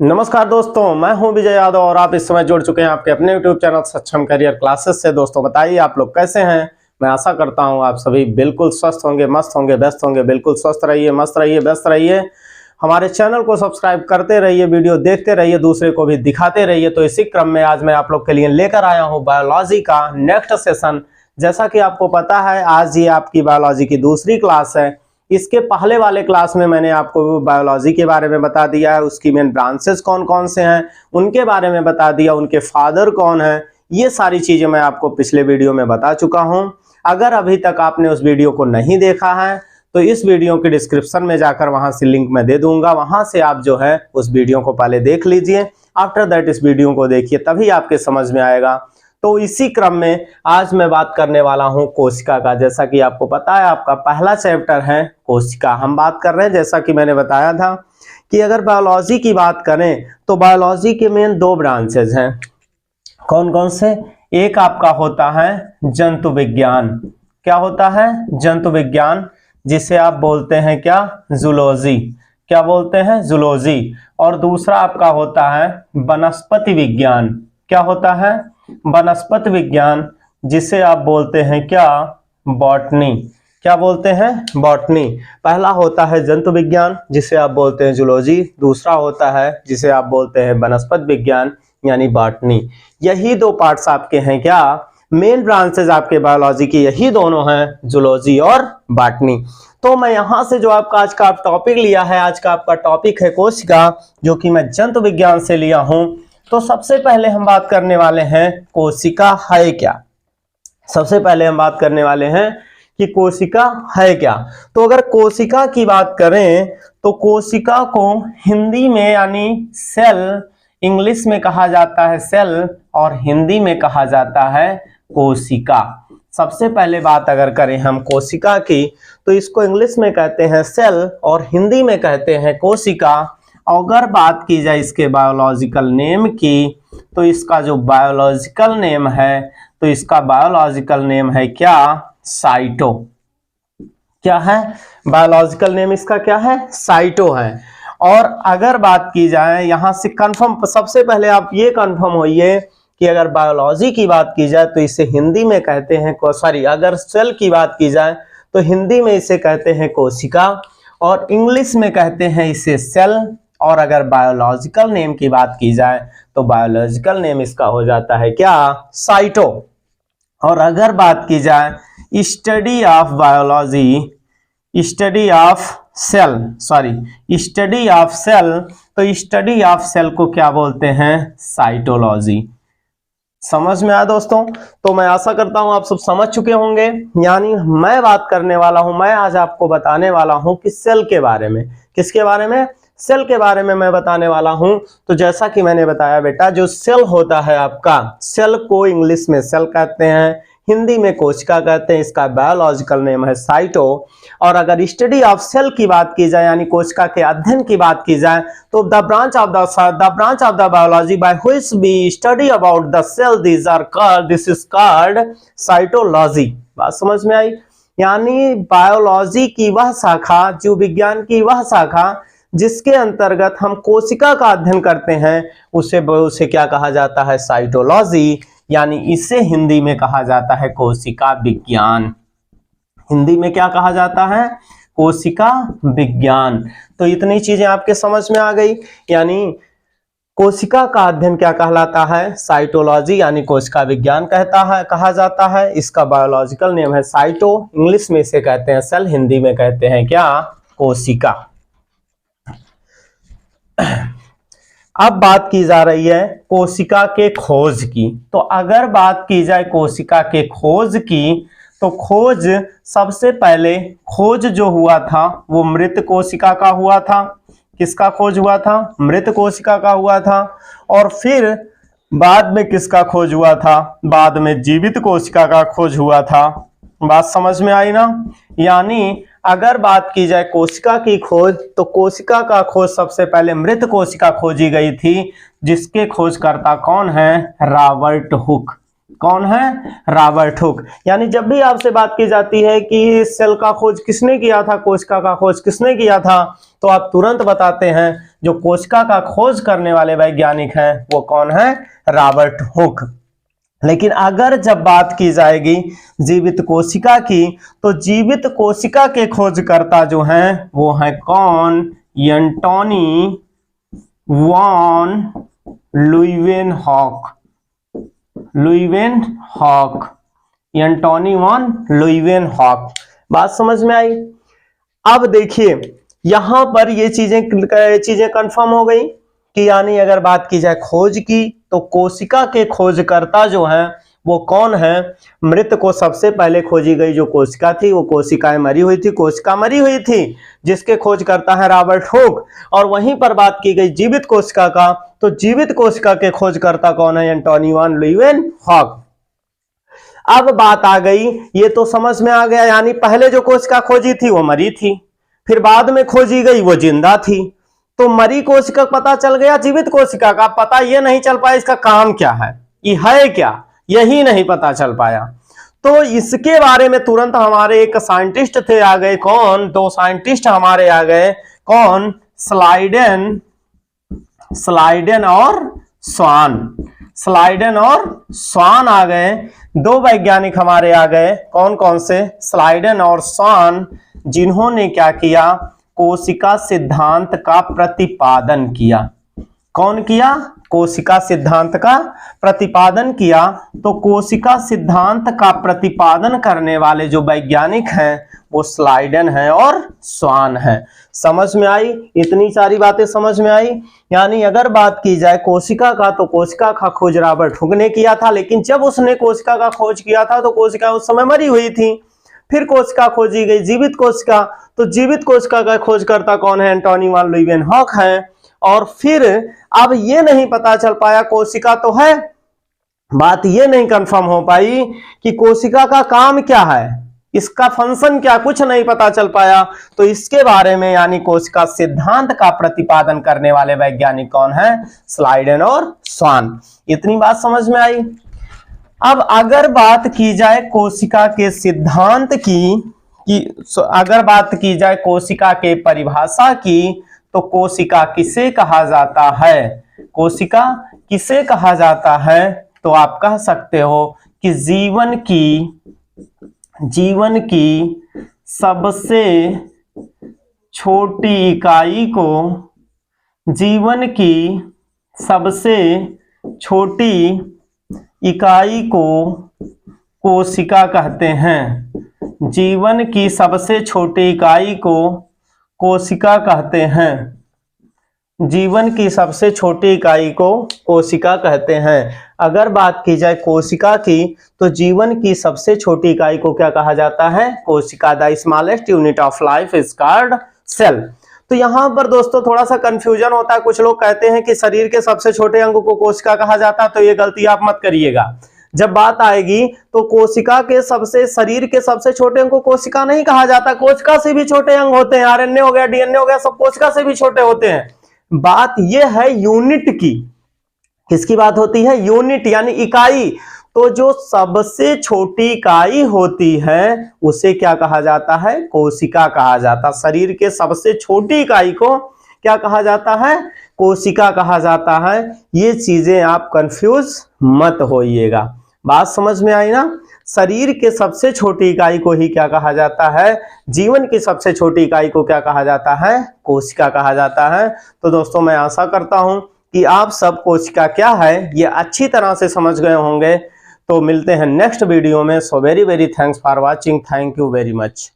नमस्कार दोस्तों, मैं हूं विजय यादव और आप इस समय जुड़ चुके हैं आपके अपने YouTube चैनल सक्षम करियर क्लासेस से। दोस्तों बताइए आप लोग कैसे हैं। मैं आशा करता हूं आप सभी बिल्कुल स्वस्थ होंगे, मस्त होंगे, व्यस्त होंगे। बिल्कुल स्वस्थ रहिए, मस्त रहिए, व्यस्त रहिए। हमारे चैनल को सब्सक्राइब करते रहिए, वीडियो देखते रहिए, दूसरे को भी दिखाते रहिए। तो इसी क्रम में आज मैं आप लोग के लिए लेकर आया हूँ बायोलॉजी का नेक्स्ट सेशन। जैसा कि आपको पता है आज ये आपकी बायोलॉजी की दूसरी क्लास है। इसके पहले वाले क्लास में मैंने आपको बायोलॉजी के बारे में बता दिया है, उसकी मेन ब्रांचेस कौन कौन से हैं उनके बारे में बता दिया, उनके फादर कौन है, ये सारी चीजें मैं आपको पिछले वीडियो में बता चुका हूं। अगर अभी तक आपने उस वीडियो को नहीं देखा है तो इस वीडियो के डिस्क्रिप्शन में जाकर वहां से लिंक मैं दे दूंगा, वहां से आप जो है उस वीडियो को पहले देख लीजिए। आफ्टर दैट इस वीडियो को देखिए, तभी आपके समझ में आएगा। तो इसी क्रम में आज मैं बात करने वाला हूं कोशिका का। जैसा कि आपको पता है आपका पहला चैप्टर है कोशिका। हम बात कर रहे हैं, जैसा कि मैंने बताया था कि अगर बायोलॉजी की बात करें तो बायोलॉजी के मेन दो ब्रांचेज हैं। कौन कौन से? एक आपका होता है जंतु विज्ञान। क्या होता है? जंतु विज्ञान, जिसे आप बोलते हैं क्या? जूलॉजी। क्या बोलते हैं? जूलॉजी। और दूसरा आपका होता है वनस्पति विज्ञान। क्या होता है? वनस्पति विज्ञान, जिसे आप बोलते हैं क्या? बॉटनी। क्या बोलते हैं? बॉटनी। पहला होता है जंतु विज्ञान, जिसे आप बोलते हैं जूलॉजी। दूसरा होता है जिसे आप बोलते हैं वनस्पति विज्ञान यानी बॉटनी। यही दो पार्ट्स आपके हैं क्या? मेन ब्रांचेज आपके बायोलॉजी की यही दोनों हैं, जूलॉजी और बॉटनी। तो मैं यहां से जो आपका आज का टॉपिक लिया है, आज का आपका टॉपिक है कोशिका, जो कि मैं जंतु विज्ञान से लिया हूं। तो सबसे पहले हम बात करने वाले हैं कोशिका है क्या। सबसे पहले हम बात करने वाले हैं कि कोशिका है क्या। तो अगर कोशिका की बात करें तो कोशिका को हिंदी में यानी सेल, इंग्लिश में कहा जाता है सेल और हिंदी में कहा जाता है कोशिका। सबसे पहले बात अगर करें हम कोशिका की तो इसको इंग्लिश में कहते हैं सेल और हिंदी में कहते हैं कोशिका। अगर बात की जाए इसके बायोलॉजिकल नेम की तो इसका जो बायोलॉजिकल नेम है तो इसका बायोलॉजिकल नेम है क्या? साइटो। क्या है? बायोलॉजिकल नेम इसका क्या है? साइटो है। और अगर बात की जाए यहां से कंफर्म, सबसे पहले आप ये कंफर्म होइए कि अगर बायोलॉजी की बात की जाए तो इसे हिंदी में कहते हैं अगर सेल की बात की जाए तो हिंदी में इसे कहते हैं कोशिका और इंग्लिश में कहते हैं इसे सेल। और अगर बायोलॉजिकल नेम की बात की जाए तो बायोलॉजिकल नेम इसका हो जाता है क्या? साइटो। और अगर बात की जाए study of biology, study of cell, study of cell, तो स्टडी ऑफ सेल को क्या बोलते हैं? साइटोलॉजी। समझ में आया दोस्तों? तो मैं आशा करता हूं आप सब समझ चुके होंगे। यानी मैं बात करने वाला हूं, मैं आज आपको बताने वाला हूं कि सेल के बारे में। किसके बारे में? सेल के बारे में मैं बताने वाला हूं। तो जैसा कि मैंने बताया बेटा, जो सेल होता है आपका, सेल को इंग्लिश में सेल कहते हैं, हिंदी में कोशिका कहते हैं। इसका बायोलॉजिकल नेम है साइटो। और अगर स्टडी ऑफ सेल की बात की जाए यानी कोशिका के अध्ययन की बात की जाए तो the branch of the biology by which we study about the cell, this is called cytology. बात समझ में आई? यानी बायोलॉजी की वह शाखा, जीव विज्ञान की वह शाखा जिसके अंतर्गत हम कोशिका का अध्ययन करते हैं, उसे क्या कहा जाता है? साइटोलॉजी। यानी इसे हिंदी में कहा जाता है कोशिका विज्ञान। हिंदी में क्या कहा जाता है? कोशिका विज्ञान। तो इतनी चीजें आपके समझ में आ गई। यानी कोशिका का अध्ययन क्या कहलाता है? साइटोलॉजी, यानी कोशिका विज्ञान कहा जाता है। इसका बायोलॉजिकल नेम है साइटो, इंग्लिश में इसे कहते हैं सेल, हिंदी में कहते हैं क्या? कोशिका। अब बात की जा रही है कोशिका के खोज की। तो अगर बात की जाए कोशिका के खोज की तो खोज, सबसे पहले खोज जो हुआ था वो मृत कोशिका का हुआ था। किसका खोज हुआ था? मृत कोशिका का हुआ था। और फिर बाद में किसका खोज हुआ था? बाद में जीवित कोशिका का खोज हुआ था। बात समझ में आई ना? यानी अगर बात की जाए कोशिका की खोज तो कोशिका का खोज सबसे पहले मृत कोशिका खोजी गई थी, जिसके खोजकर्ता कौन है? Robert Hooke. कौन है? Robert Hooke. यानी जब भी आपसे बात की जाती है कि सेल का खोज किसने किया था, कोशिका का खोज किसने किया था, तो आप तुरंत बताते हैं जो कोशिका का खोज करने वाले वैज्ञानिक हैं वो कौन है? Robert Hooke. लेकिन अगर जब बात की जाएगी जीवित कोशिका की, तो जीवित कोशिका के खोजकर्ता जो हैं वो हैं कौन? Antony von Leeuwenhoek. Leeuwenhoek, Antony von Leeuwenhoek. बात समझ में आई? अब देखिए यहां पर ये चीजें कंफर्म हो गई कि यानी अगर बात की जाए खोज की, तो कोशिका के खोजकर्ता जो हैं वो कौन है? मृत को सबसे पहले खोजी गई जो कोशिका थी वो कोशिकाएं मरी हुई थी, कोशिका मरी हुई थी, जिसके खोजकर्ता है रॉबर्ट हुक। और वहीं पर बात की गई जीवित कोशिका का, तो जीवित कोशिका के खोजकर्ता कौन है? Antony von Leeuwenhoek. अब बात आ गई, ये तो समझ में आ गया, यानी पहले जो कोशिका खोजी थी वो मरी थी, फिर बाद में खोजी गई वो जिंदा थी। तो मरी कोशिका पता चल गया, जीवित कोशिका का पता ये नहीं चल पाया इसका काम क्या है, ये है क्या, यही नहीं पता चल पाया। तो इसके बारे में तुरंत हमारे एक साइंटिस्ट थे आ गए, कौन? दो साइंटिस्ट हमारे आ गए, कौन? स्लाइडेन और स्वान। स्लाइडेन और स्वान आ गए, दो वैज्ञानिक हमारे आ गए। कौन कौन से? स्लाइडेन और स्वान, जिन्होंने क्या किया? कोशिका सिद्धांत का प्रतिपादन किया। कौन किया? कोशिका सिद्धांत का प्रतिपादन किया। तो कोशिका सिद्धांत का प्रतिपादन करने वाले जो वैज्ञानिक हैं वो स्लाइडेन है और स्वान है। समझ में आई? इतनी सारी बातें समझ में आई। यानी अगर बात की जाए कोशिका का, तो कोशिका का खोज रॉबर्ट हुक ने किया था, लेकिन जब उसने कोशिका का खोज किया था तो कोशिका उस समय मरी हुई थी। फिर कोशिका खोजी गई जीवित कोशिका, तो जीवित कोशिका का खोजकर्ता कौन है? एंटोनी वॉन ल्यूवेनहॉक है। और फिर अब ये नहीं पता चल पाया, कोशिका तो है, बात ये नहीं कंफर्म हो पाई कि कोशिका का काम क्या है, इसका फंक्शन क्या, कुछ नहीं पता चल पाया। तो इसके बारे में यानी कोशिका सिद्धांत का प्रतिपादन करने वाले वैज्ञानिक कौन है? स्लाइडेन और स्वान। इतनी बात समझ में आई। अब अगर बात की जाए कोशिका के सिद्धांत की अगर बात की जाए कोशिका के परिभाषा की, तो कोशिका किसे कहा जाता है? कोशिका किसे कहा जाता है? तो आप कह सकते हो कि जीवन की सबसे छोटी इकाई को, जीवन की सबसे छोटी इकाई को कोशिका कहते हैं। जीवन की सबसे छोटी इकाई को कोशिका कहते हैं। जीवन की सबसे छोटी इकाई को कोशिका कहते हैं। अगर बात की जाए कोशिका की, तो जीवन की सबसे छोटी इकाई को क्या कहा जाता है? कोशिका। The smallest unit of life is called cell. तो यहां पर दोस्तों थोड़ा सा कंफ्यूजन होता है, कुछ लोग कहते हैं कि शरीर के सबसे छोटे अंग को कोशिका कहा जाता है, तो ये गलती आप मत करिएगा। जब बात आएगी तो कोशिका के शरीर के सबसे छोटे अंग को कोशिका नहीं कहा जाता, कोशिका से भी छोटे अंग होते हैं, आरएनए हो गया, डीएनए हो गया, सब कोशिका से भी छोटे होते हैं। बात यह है यूनिट की। किसकी बात होती है? यूनिट यानी इकाई। तो जो सबसे छोटी इकाई होती है उसे क्या कहा जाता है? कोशिका कहा जाता है। शरीर के सबसे छोटी इकाई को क्या कहा जाता है? कोशिका कहा जाता है। ये चीजें आप कंफ्यूज मत होइएगा। बात समझ में आई ना? शरीर के सबसे छोटी इकाई को ही क्या कहा जाता है? जीवन की सबसे छोटी इकाई को क्या कहा जाता है? कोशिका कहा जाता है। तो दोस्तों मैं आशा करता हूं कि आप सब कोशिका क्या है ये अच्छी तरह से समझ गए होंगे। तो मिलते हैं नेक्स्ट वीडियो में। So very very thanks for watching. Thank you very much.